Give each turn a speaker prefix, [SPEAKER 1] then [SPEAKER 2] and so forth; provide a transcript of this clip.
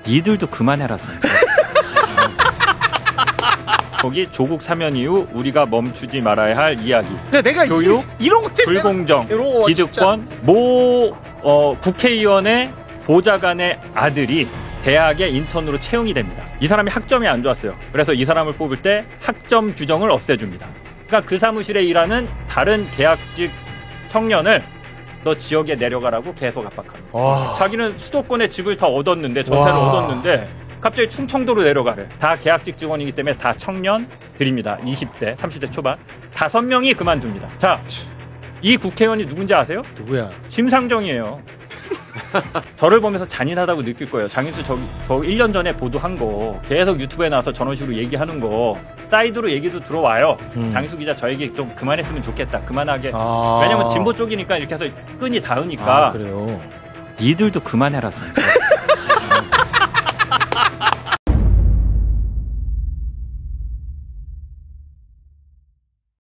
[SPEAKER 1] 니들도 그만해라. 거기 조국 사면 이후 우리가 멈추지 말아야 할 이야기.
[SPEAKER 2] 내가
[SPEAKER 1] 교육,
[SPEAKER 2] 이런 것 때문에
[SPEAKER 1] 불공정,
[SPEAKER 2] 괴로워,
[SPEAKER 1] 기득권, 모 국회의원의 보좌관의 아들이 대학의 인턴으로 채용이 됩니다. 이 사람이 학점이 안 좋았어요. 그래서 이 사람을 뽑을 때 학점 규정을 없애줍니다. 그러니까 그 사무실에 일하는 다른 계약직 청년을 너 지역에 내려가라고 계속 압박합니다.
[SPEAKER 2] 와.
[SPEAKER 1] 자기는 수도권에 집을 다 얻었는데 전세를 얻었는데 갑자기 충청도로 내려가래. 다 계약직 직원이기 때문에 다 청년들입니다. 20대, 30대 초반. 5명이 그만둡니다. 자, 이 국회의원이 누군지 아세요?
[SPEAKER 2] 누구야?
[SPEAKER 1] 심상정이에요. 저를 보면서 잔인하다고 느낄 거예요. 장인수 저 1년 전에 보도한 거 계속 유튜브에 나와서 저런 식으로 얘기하는 거 사이드로 얘기도 들어와요. 장인수 기자 저 얘기 좀 그만했으면 좋겠다. 그만하게. 왜냐면 진보 쪽이니까 이렇게 해서 끈이 닿으니까.
[SPEAKER 2] 그래요.
[SPEAKER 1] 니들도 그만해라.